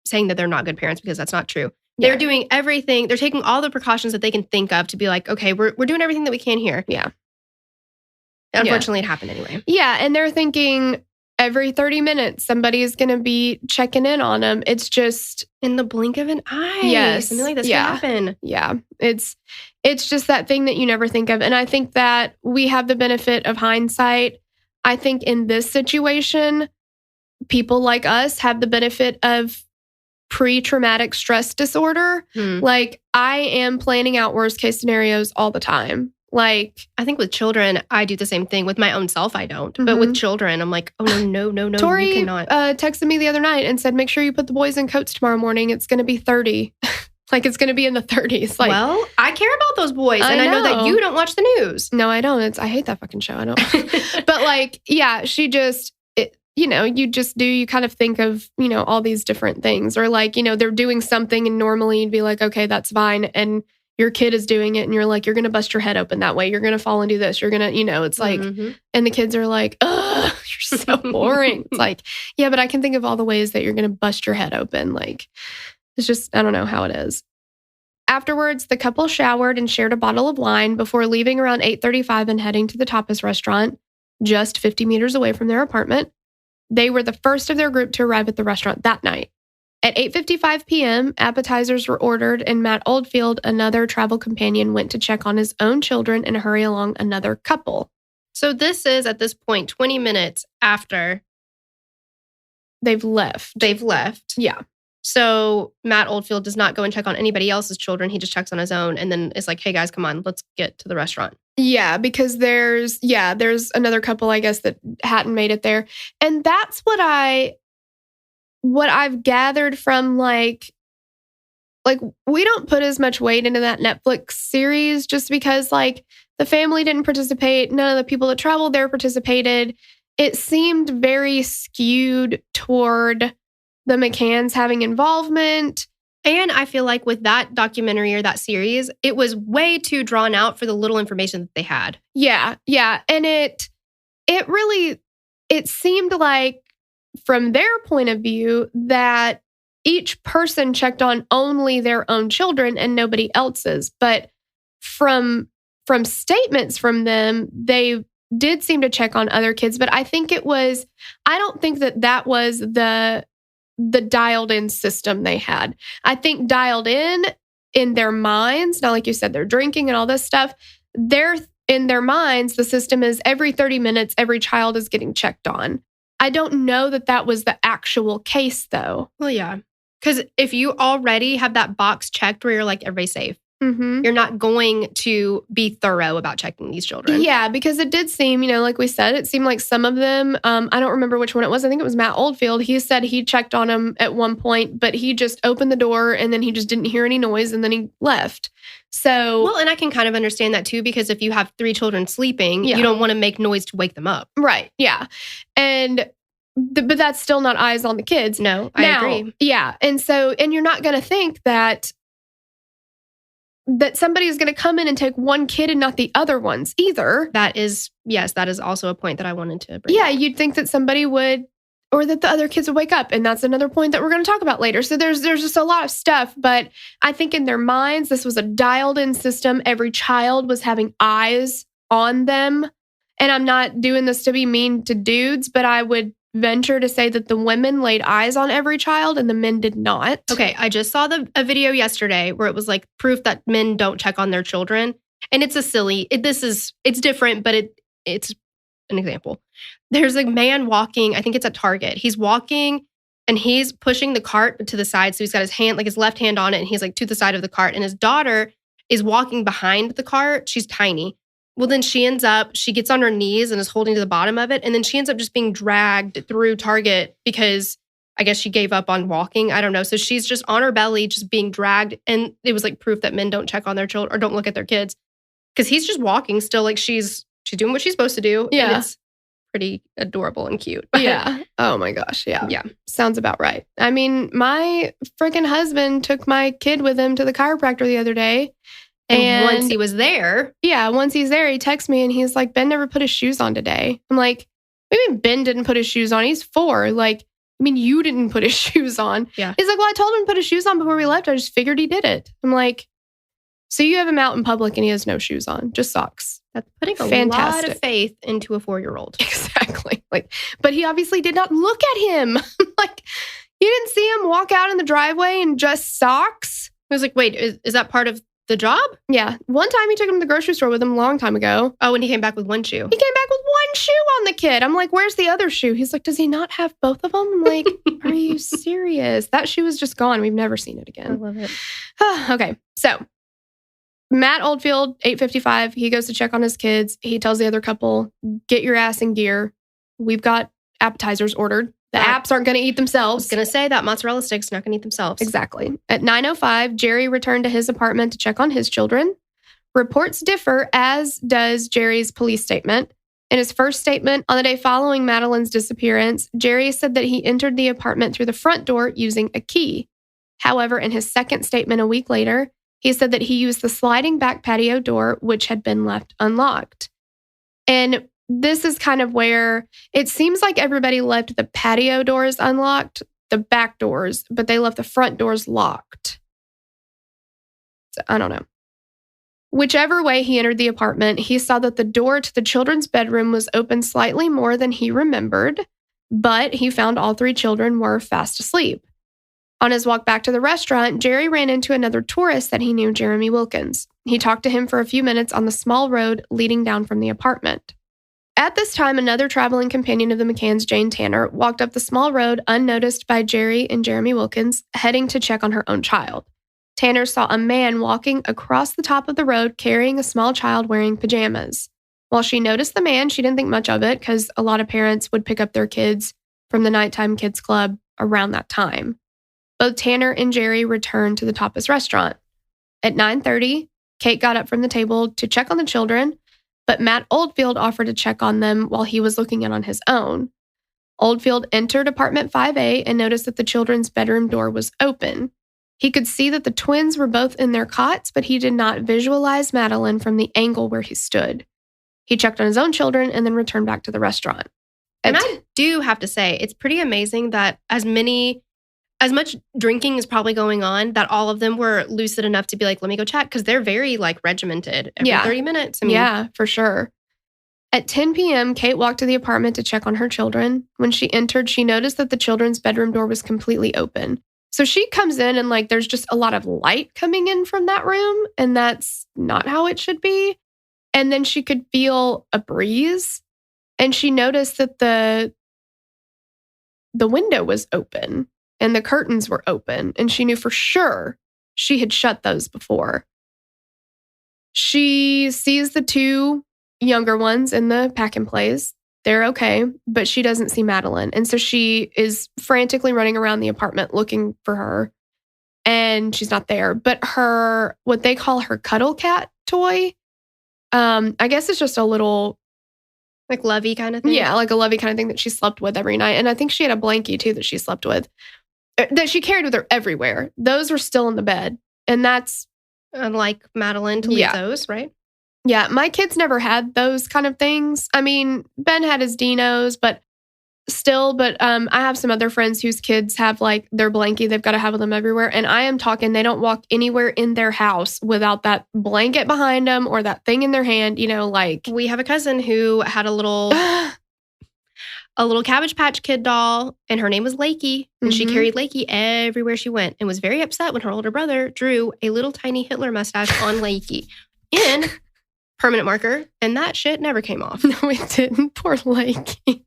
S2: saying that they're not good parents, because that's not true. They're doing everything. They're taking all the precautions that they can think of to be like, okay, we're doing everything that we can here.
S1: Yeah.
S2: Unfortunately, it happened anyway.
S1: Yeah, and they're thinking every 30 minutes, somebody is going to be checking in on them. It's just
S2: in the blink of an eye.
S1: Yes.
S2: Something like this can happen.
S1: Yeah. It's just that thing that you never think of. And I think that we have the benefit of hindsight. I think in this situation, people like us have the benefit of pre-traumatic stress disorder. Like, I am planning out worst case scenarios all the time. Like,
S2: I think with children, I do the same thing. With my own self, I don't. But with children, I'm like, oh, no,
S1: Tori,
S2: you cannot.
S1: Texted me the other night and said, make sure you put the boys in coats tomorrow morning. It's going to be 30. Like, it's going to be in the 30s. Like,
S2: well, I care about those boys. And I know that you don't watch the news.
S1: No, I don't. I hate that fucking show. I don't. But like, yeah, she just, you kind of think of, all these different things. Or like, they're doing something and normally you'd be like, okay, that's fine. And your kid is doing it and you're like, you're going to bust your head open that way. You're going to fall and do this. You're going to, it's like, and the kids are like, ugh, you're so boring. It's like, yeah, but I can think of all the ways that you're going to bust your head open. Like, it's just, I don't know how it is. Afterwards, the couple showered and shared a bottle of wine before leaving around 8:35 and heading to the tapas restaurant, just 50 meters away from their apartment. They were the first of their group to arrive at the restaurant that night. At 8:55 p.m., appetizers were ordered, and Matt Oldfield, another travel companion, went to check on his own children and hurry along another couple.
S2: So this is, at this point, 20 minutes after
S1: they've left.
S2: Yeah. So Matt Oldfield does not go and check on anybody else's children. He just checks on his own and then is like, hey, guys, come on, let's get to the restaurant.
S1: Yeah, because there's another couple, I guess, that hadn't made it there. And that's what I've gathered from like we don't put as much weight into that Netflix series just because like the family didn't participate. None of the people that traveled there participated. It seemed very skewed toward the McCanns having involvement.
S2: And I feel like with that documentary or that series, it was way too drawn out for the little information that they had.
S1: Yeah. Yeah. And it seemed like, from their point of view, that each person checked on only their own children and nobody else's. But from statements from them, they did seem to check on other kids. But I don't think that was the dialed in system they had. I think dialed in their minds, now like you said, they're drinking and all this stuff, in their minds, the system is every 30 minutes, every child is getting checked on. I don't know that was the actual case, though.
S2: Well, yeah. Because if you already have that box checked where you're like, everybody's safe,
S1: Mm-hmm.
S2: You're not going to be thorough about checking these children.
S1: Yeah, because it did seem, like we said, it seemed like some of them, I don't remember which one it was. I think it was Matt Oldfield. He said he checked on him at one point, but he just opened the door and then he just didn't hear any noise and then he left. So,
S2: well, and I can kind of understand that too, because if you have 3 children sleeping, you don't want to make noise to wake them up.
S1: Right. Yeah. And but that's still not eyes on the kids.
S2: No, I agree.
S1: Yeah. And so, and you're not going to think that somebody is going to come in and take one kid and not the other ones either.
S2: That is also a point that I wanted to bring up.
S1: You'd think that somebody would, or that the other kids would wake up. And that's another point that we're going to talk about later. So there's just a lot of stuff. But I think in their minds, this was a dialed in system. Every child was having eyes on them. And I'm not doing this to be mean to dudes, but I would venture to say that the women laid eyes on every child and the men did not.
S2: Okay, I just saw a video yesterday where it was like proof that men don't check on their children. And it's it's different, but it's an example. There's a man walking, I think it's at Target. He's walking and he's pushing the cart to the side. So he's got his hand, like his left hand on it, and he's like to the side of the cart. And his daughter is walking behind the cart. She's tiny. Well, then she gets on her knees and is holding to the bottom of it. And then she ends up just being dragged through Target because I guess she gave up on walking. I don't know. So she's just on her belly, just being dragged. And it was like proof that men don't check on their children or don't look at their kids. Because he's just walking still, like she's doing what she's supposed to do.
S1: Yeah.
S2: And it's pretty adorable and cute.
S1: Yeah. Oh my gosh. Yeah.
S2: Yeah.
S1: Sounds about right. I mean, my freaking husband took my kid with him to the chiropractor the other day.
S2: And once he was there.
S1: Yeah, once he's there, he texts me and he's like, Ben never put his shoes on today. I'm like, what do you mean Ben didn't put his shoes on? He's 4. Like, I mean, you didn't put his shoes on.
S2: Yeah.
S1: He's like, well, I told him to put his shoes on before we left. I just figured he did it. I'm like, so you have him out in public and he has no shoes on, just socks.
S2: That's putting a lot of faith into a 4-year-old.
S1: Exactly. Like, but he obviously did not look at him. Like, you didn't see him walk out in the driveway in just socks.
S2: I was like, wait, is that part of the job?
S1: Yeah. One time he took him to the grocery store with him a long time ago.
S2: Oh, and he came back with one shoe.
S1: He came back with one shoe on the kid. I'm like, where's the other shoe? He's like, does he not have both of them? I'm like, are you serious? That shoe is just gone. We've never seen it again.
S2: I love it.
S1: Okay. So Matt Oldfield, 8:55, he goes to check on his kids. He tells the other couple, get your ass in gear. We've got appetizers ordered. The apps aren't going to eat themselves.
S2: I was going to say that mozzarella stick's not going to eat themselves.
S1: Exactly. At 9:05, Jerry returned to his apartment to check on his children. Reports differ, as does Jerry's police statement. In his first statement on the day following Madeleine's disappearance, Jerry said that he entered the apartment through the front door using a key. However, in his second statement a week later, he said that he used the sliding back patio door, which had been left unlocked. And this is kind of where it seems like everybody left the patio doors unlocked, the back doors, but they left the front doors locked. So, I don't know. Whichever way he entered the apartment, he saw that the door to the children's bedroom was open slightly more than he remembered, but he found all 3 children were fast asleep. On his walk back to the restaurant, Jerry ran into another tourist that he knew, Jeremy Wilkins. He talked to him for a few minutes on the small road leading down from the apartment. At this time, another traveling companion of the McCanns, Jane Tanner, walked up the small road unnoticed by Jerry and Jeremy Wilkins, heading to check on her own child. Tanner saw a man walking across the top of the road carrying a small child wearing pajamas. While she noticed the man, she didn't think much of it because a lot of parents would pick up their kids from the nighttime kids club around that time. Both Tanner and Jerry returned to the Tapas restaurant. At 9:30, Kate got up from the table to check on the children, but Matt Oldfield offered to check on them while he was looking in on his own. Oldfield entered apartment 5A and noticed that the children's bedroom door was open. He could see that the twins were both in their cots, but he did not visualize Madeleine from the angle where he stood. He checked on his own children and then returned back to the restaurant.
S2: And I do have to say, it's pretty amazing that as much drinking is probably going on, that all of them were lucid enough to be like, let me go check, because they're very regimented every 30 minutes.
S1: Yeah, for sure. At 10 p.m., Kate walked to the apartment to check on her children. When she entered, she noticed that the children's bedroom door was completely open. So she comes in and there's just a lot of light coming in from that room, and that's not how it should be. And then she could feel a breeze, and she noticed that the window was open. And the curtains were open, and she knew for sure she had shut those before. She sees the two younger ones in the pack and plays. They're okay, but she doesn't see Madeleine. And so she is frantically running around the apartment looking for her. And she's not there. But her, what they call her cuddle cat toy, I guess it's just a little...
S2: Like lovey kind of thing?
S1: Yeah, like a lovey kind of thing that she slept with every night. And I think she had a blankie too that she slept with. That she carried with her everywhere. Those were still in the bed. And that's...
S2: Unlike Madeleine to leave those, right?
S1: Yeah, my kids never had those kind of things. I mean, Ben had his dinos, but still, I have some other friends whose kids have like their blankie. They've got to have them everywhere. And I am talking, they don't walk anywhere in their house without that blanket behind them or that thing in their hand, like.
S2: We have a cousin who had a little Cabbage Patch Kid doll, and her name was Lakey. And she carried Lakey everywhere she went and was very upset when her older brother drew a little tiny Hitler mustache on Lakey in permanent marker, and that shit never came off.
S1: No, it didn't. Poor Lakey.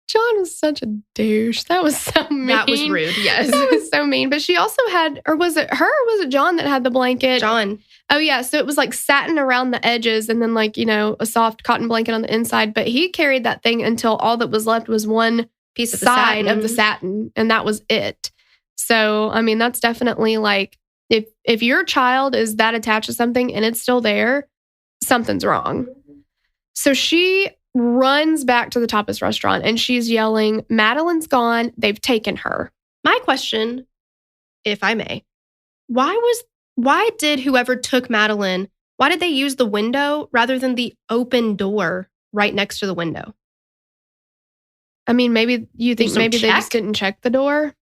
S1: John was such a douche. That was so mean.
S2: That was rude, yes.
S1: That was so mean. But she also had, or was it her or was it John that had the blanket?
S2: John.
S1: Oh, yeah. So it was like satin around the edges and then like, a soft cotton blanket on the inside. But he carried that thing until all that was left was one
S2: piece of
S1: side of the satin. And that was it. So, I mean, that's definitely like, if your child is that attached to something and it's still there, something's wrong. So she runs back to the Tapas restaurant and she's yelling, Madeleine's gone. They've taken her.
S2: My question, if I may, why did whoever took Madeleine, why did they use the window rather than the open door right next to the window?
S1: I mean, maybe you think maybe they just didn't check the door.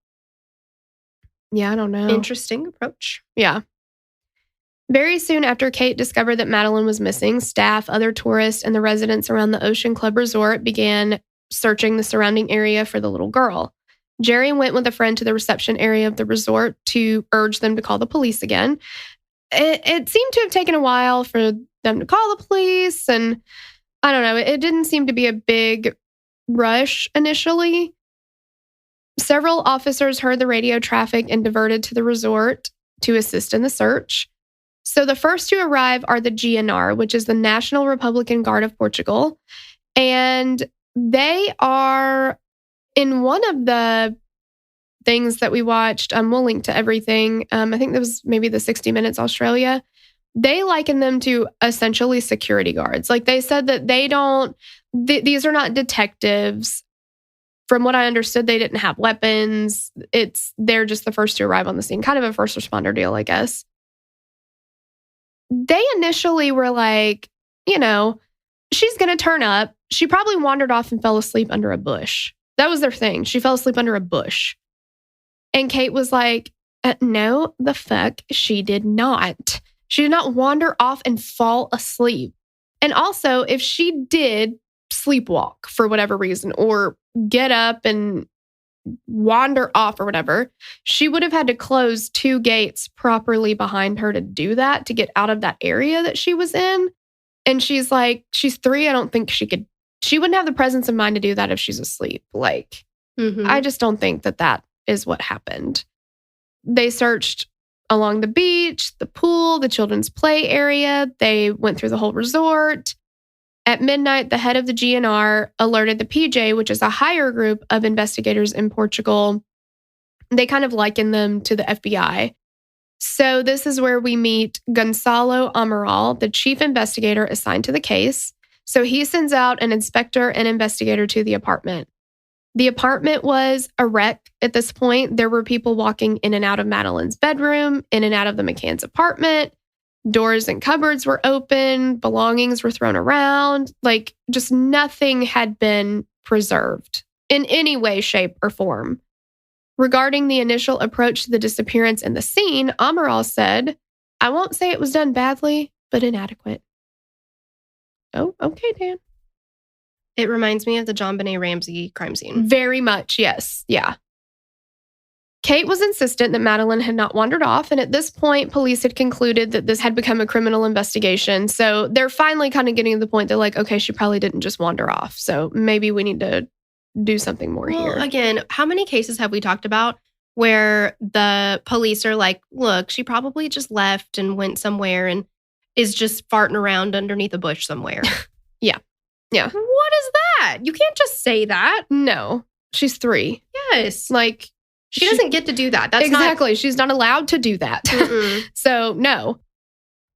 S1: Yeah, I don't know.
S2: Interesting approach.
S1: Yeah. Very soon after Kate discovered that Madeleine was missing, staff, other tourists, and the residents around the Ocean Club Resort began searching the surrounding area for the little girl. Jerry went with a friend to the reception area of the resort to urge them to call the police again. It seemed to have taken a while for them to call the police, and I don't know, it didn't seem to be a big rush initially. Several officers heard the radio traffic and diverted to the resort to assist in the search. So the first to arrive are the GNR, which is the National Republican Guard of Portugal. And they are in one of the things that we watched. We'll link to everything. I think that was maybe the 60 Minutes Australia. They liken them to essentially security guards. Like they said that they don't, these are not detectives. From what I understood, they didn't have weapons. They're just the first to arrive on the scene. Kind of a first responder deal, I guess. They initially were like, she's going to turn up. She probably wandered off and fell asleep under a bush. That was their thing. She fell asleep under a bush. And Kate was like, no, the fuck, she did not. She did not wander off and fall asleep. And also, if she did sleepwalk for whatever reason or get up and wander off or whatever, she would have had to close 2 gates properly behind her to do that, to get out of that area that she was in. And she's like, she's 3. I don't think she wouldn't have the presence of mind to do that if she's asleep. Like, I just don't think that is what happened. They searched along the beach, the pool, the children's play area. They went through the whole resort. At midnight, the head of the GNR alerted the PJ, which is a higher group of investigators in Portugal. They kind of liken them to the FBI. So this is where we meet Gonçalo Amaral, the chief investigator assigned to the case. So he sends out an inspector and investigator to the apartment. The apartment was a wreck at this point. There were people walking in and out of Madeleine's bedroom, in and out of the McCann's apartment. Doors and cupboards were open. Belongings were thrown around. Like, just nothing had been preserved in any way, shape, or form. Regarding the initial approach to the disappearance and the scene, Amaral said, I won't say it was done badly, but inadequate. Oh, okay, Dan.
S2: It reminds me of the JonBenet Ramsey crime scene.
S1: Very much, yes. Yeah. Kate was insistent that Madeleine had not wandered off, and at this point, police had concluded that this had become a criminal investigation. So they're finally kind of getting to the point they're like, okay, she probably didn't just wander off. So maybe we need to do something more here.
S2: Again, how many cases have we talked about where the police are like, look, she probably just left and went somewhere, and is just farting around underneath a bush somewhere.
S1: Yeah.
S2: What is that? You can't just say that.
S1: No. She's 3.
S2: Yes.
S1: Like,
S2: she doesn't get to do that. That's
S1: exactly. She's not allowed to do that. So, no.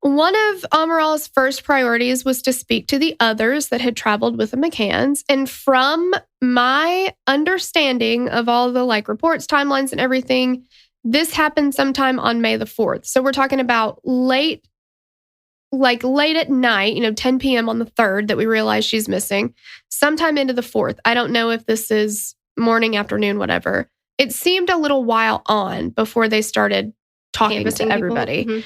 S1: One of Amaral's first priorities was to speak to the others that had traveled with the McCanns. And from my understanding of all the reports, timelines, and everything, this happened sometime on May the 4th. So we're talking about late at night, 10 p.m. on the 3rd that we realized she's missing, sometime into the 4th. I don't know if this is morning, afternoon, whatever. It seemed a little while on before they started talking to everybody. Mm-hmm.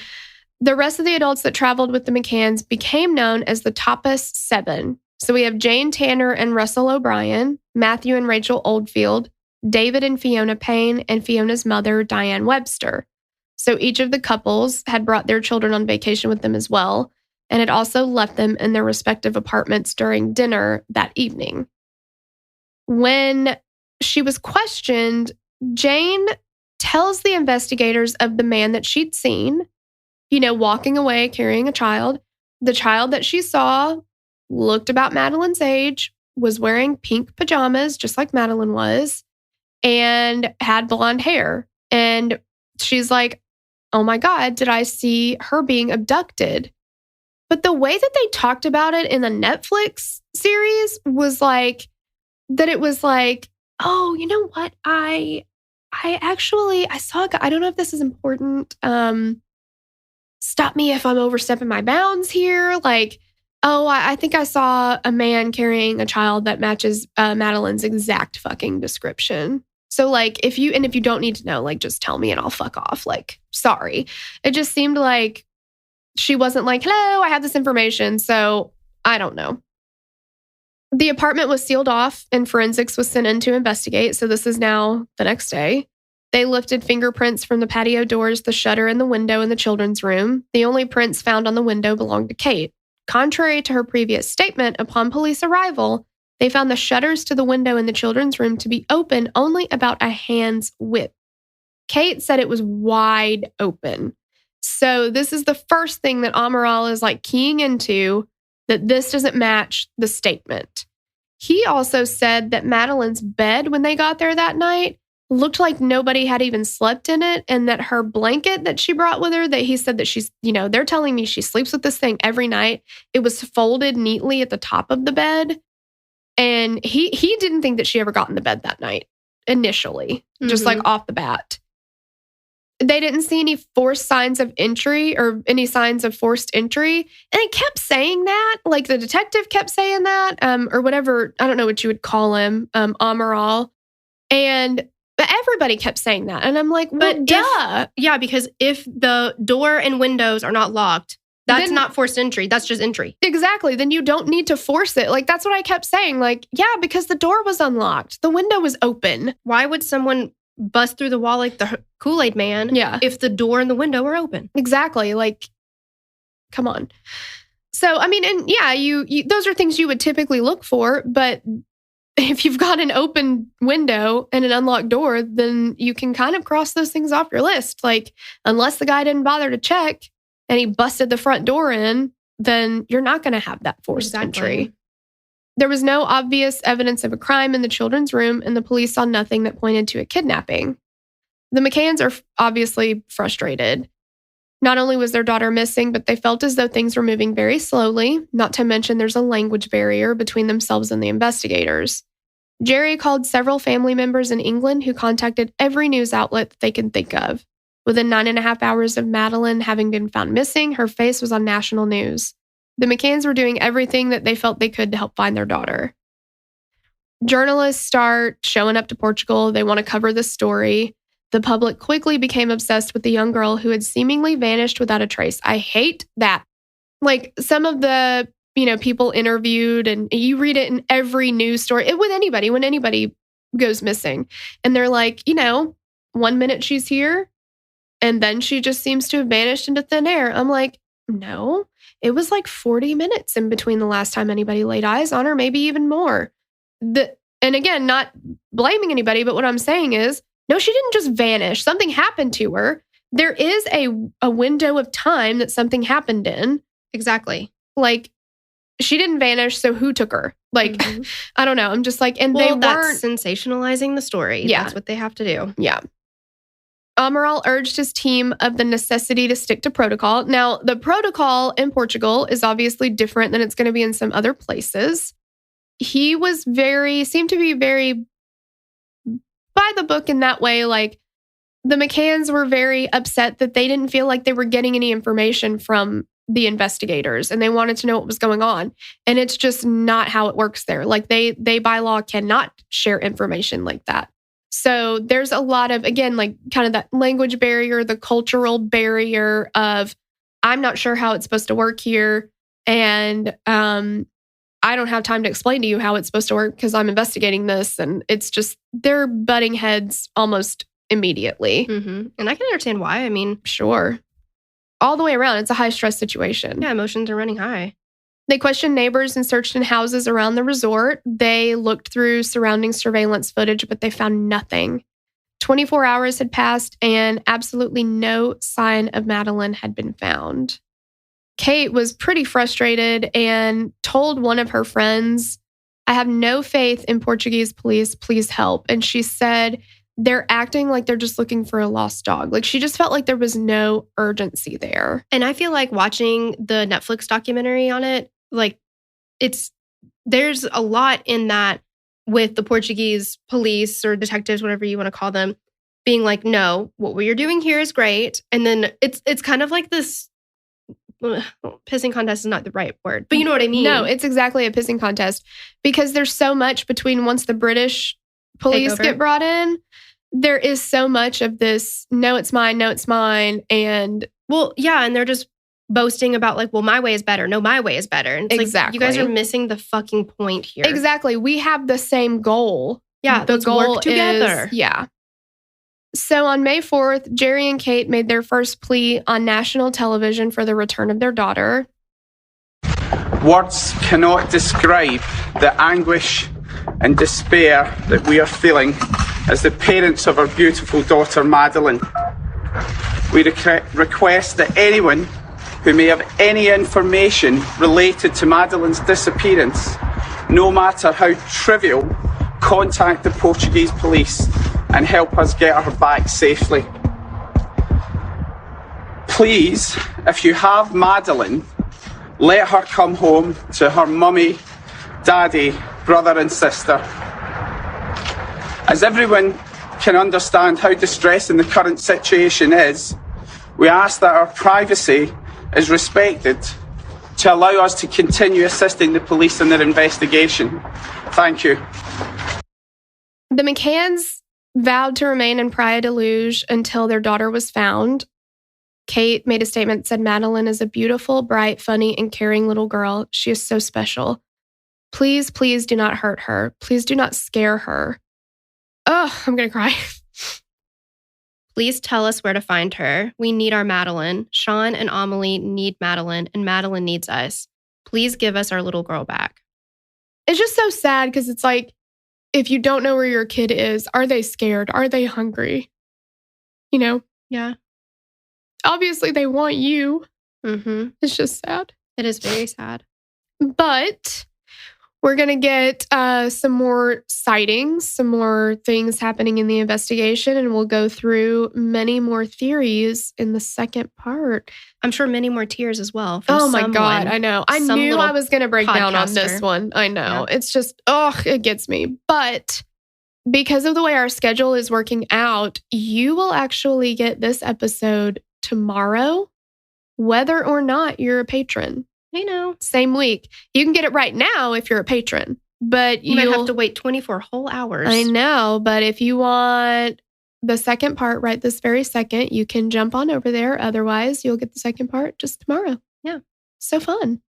S1: The rest of the adults that traveled with the McCanns became known as the Tapas 7. So we have Jane Tanner and Russell O'Brien, Matthew and Rachel Oldfield, David and Fiona Payne, and Fiona's mother, Diane Webster. So each of the couples had brought their children on vacation with them as well, and had also left them in their respective apartments during dinner that evening. When she was questioned, Jane tells the investigators of the man that she'd seen, walking away carrying a child. The child that she saw looked about Madeleine's age, was wearing pink pajamas, just like Madeleine was, and had blonde hair. And she's like, oh my God, did I see her being abducted? But the way that they talked about it in the Netflix series was that it was oh, you know what? I saw a guy. I don't know if this is important. Stop me if I'm overstepping my bounds here. I think I saw a man carrying a child that matches Madeleine's exact fucking description. So if you don't need to know, just tell me and I'll fuck off. Sorry. It just seemed like she wasn't hello, I have this information. So I don't know. The apartment was sealed off and forensics was sent in to investigate. So this is now the next day. They lifted fingerprints from the patio doors, the shutter, and the window in the children's room. The only prints found on the window belonged to Kate. Contrary to her previous statement, upon police arrival, they found the shutters to the window in the children's room to be open only about a hand's width. Kate said it was wide open. So this is the first thing that Amaral is keying into, that this doesn't match the statement. He also said that Madeleine's bed when they got there that night looked like nobody had even slept in it, and that her blanket that she brought with her, that he said that she's, they're telling me she sleeps with this thing every night. It was folded neatly at the top of the bed. And he didn't think that she ever got in the bed that night initially, just off the bat. They didn't see any forced signs of entry or any signs of forced entry. And it kept saying that, the detective kept saying that, or whatever, I don't know what you would call him, Amaral. But everybody kept saying that. And I'm like, well, duh.
S2: Yeah, because if the door and windows are not locked, that's not forced entry. That's just entry.
S1: Exactly. Then you don't need to force it. That's what I kept saying. Yeah, because the door was unlocked. The window was open.
S2: Why would someone bust through the wall like the Kool-Aid man if the door and the window were open?
S1: Exactly. Come on. So, I mean, and yeah, you those are things you would typically look for. But if you've got an open window and an unlocked door, then you can kind of cross those things off your list. Unless the guy didn't bother to check and he busted the front door in, then you're not going to have that forced entry. There was no obvious evidence of a crime in the children's room, and the police saw nothing that pointed to a kidnapping. The McCanns are obviously frustrated. Not only was their daughter missing, but they felt as though things were moving very slowly, not to mention there's a language barrier between themselves and the investigators. Jerry called several family members in England who contacted every news outlet that they could think of. Within 9.5 hours of Madeleine having been found missing, her face was on national news. The McCanns were doing everything that they felt they could to help find their daughter. Journalists start showing up to Portugal. They want to cover the story. The public quickly became obsessed with the young girl who had seemingly vanished without a trace. I hate that. Some of the, people interviewed, and you read it in every news story, with anybody, when anybody goes missing. And they're 1 minute she's here, and then she just seems to have vanished into thin air. I'm like, no, it was 40 minutes in between the last time anybody laid eyes on her, maybe even more. And again, not blaming anybody, but what I'm saying is, no, she didn't just vanish. Something happened to her. There is a window of time that something happened in.
S2: Exactly.
S1: Like, she didn't vanish, so who took her? Like, I don't know. I'm just like, and they
S2: that's sensationalizing the story.
S1: Yeah.
S2: That's what they have to do.
S1: Yeah. Amaral urged his team of the necessity to stick to protocol. Now, the protocol in Portugal is obviously different than it's going to be in some other places. He was seemed to be very by the book in that way. Like, the McCanns were very upset that they didn't feel like they were getting any information from the investigators, and they wanted to know what was going on. And it's just not how it works there. Like, they by law cannot share information like that. So there's a lot of, again, like kind of that language barrier, the cultural barrier of, I'm not sure how it's supposed to work here. And I don't have time to explain to you how it's supposed to work because I'm investigating this. And it's just, they're butting heads almost immediately.
S2: Mm-hmm. And I can understand why. I mean,
S1: sure. All the way around, it's a high stress situation.
S2: Yeah, emotions are running high.
S1: They questioned neighbors and searched in houses around the resort. They looked through surrounding surveillance footage, but they found nothing. 24 hours had passed and absolutely no sign of Madeleine had been found. Kate was pretty frustrated and told one of her friends, "I have no faith in Portuguese police. Please help." And she said, they're acting like they're just looking for a lost dog. Like, she just felt like there was no urgency there.
S2: And I feel like watching the Netflix documentary on it, like, there's a lot in that with the Portuguese police or detectives, whatever you want to call them, being like, no, what you're doing here is great. And then it's kind of like this pissing contest is not the right word, but you know what I mean?
S1: No, it's exactly a pissing contest because there's so much between once the British police get brought in, there is so much of this, no, it's mine, and...
S2: Well, yeah, and they're just boasting about like, well, my way is better. No, my way is better. And it's
S1: exactly.
S2: Like, you guys are missing the fucking point here.
S1: Exactly. We have the same goal.
S2: Yeah,
S1: the goal
S2: work together.
S1: Yeah. So on May 4th, Jerry and Kate made their first plea on national television for the return of their daughter.
S3: Words cannot describe the anguish and despair that we are feeling as the parents of our beautiful daughter, Madeleine. We request that anyone who may have any information related to Madeleine's disappearance, no matter how trivial, contact the Portuguese police and help us get her back safely. Please, if you have Madeleine, let her come home to her mummy, daddy, brother and sister. As everyone can understand how distressing the current situation is, we ask that our privacy is respected to allow us to continue assisting the police in their investigation. Thank you.
S1: The McCanns vowed to remain in Praia de Luz until their daughter was found. Kate made a statement that said, "Madeleine is a beautiful, bright, funny, and caring little girl. She is so special. Please, please do not hurt her. Please do not scare her." Oh, I'm going to cry.
S2: Please tell us where to find her. We need our Madeleine. Sean and Amelie need Madeleine, and Madeleine needs us. Please give us our little girl back.
S1: It's just so sad because it's like, if you don't know where your kid is, are they scared? Are they hungry? You know?
S2: Yeah.
S1: Obviously, they want you.
S2: Mm-hmm.
S1: It's just sad.
S2: It is very sad.
S1: But we're going to get some more sightings, some more things happening in the investigation, and we'll go through many more theories in the second part.
S2: I'm sure many more tears as well.
S1: Oh my God, I know. I knew I was going to break down on this one. I know. Yeah. It's just, it gets me. But because of the way our schedule is working out, you will actually get this episode tomorrow, whether or not you're a patron.
S2: I know.
S1: Same week. You can get it right now if you're a patron, but
S2: you might have to wait 24 whole hours.
S1: I know, but if you want the second part right this very second, you can jump on over there. Otherwise, you'll get the second part just tomorrow.
S2: Yeah.
S1: So fun.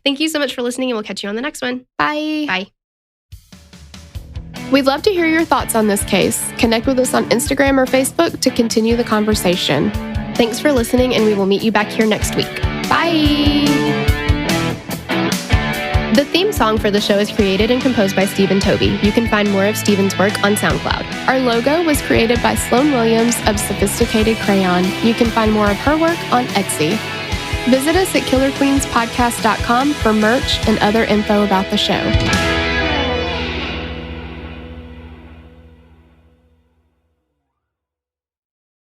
S2: Thank you so much for listening, and we'll catch you on the next one.
S1: Bye.
S2: Bye.
S1: We'd love to hear your thoughts on this case. Connect with us on Instagram or Facebook to continue the conversation.
S2: Thanks for listening, and we will meet you back here next week.
S1: Bye!
S2: The theme song for the show is created and composed by Stephen Toby. You can find more of Stephen's work on SoundCloud.
S1: Our logo was created by Sloan Williams of Sophisticated Crayon. You can find more of her work on Etsy. Visit us at killerqueenspodcast.com for merch and other info about the show.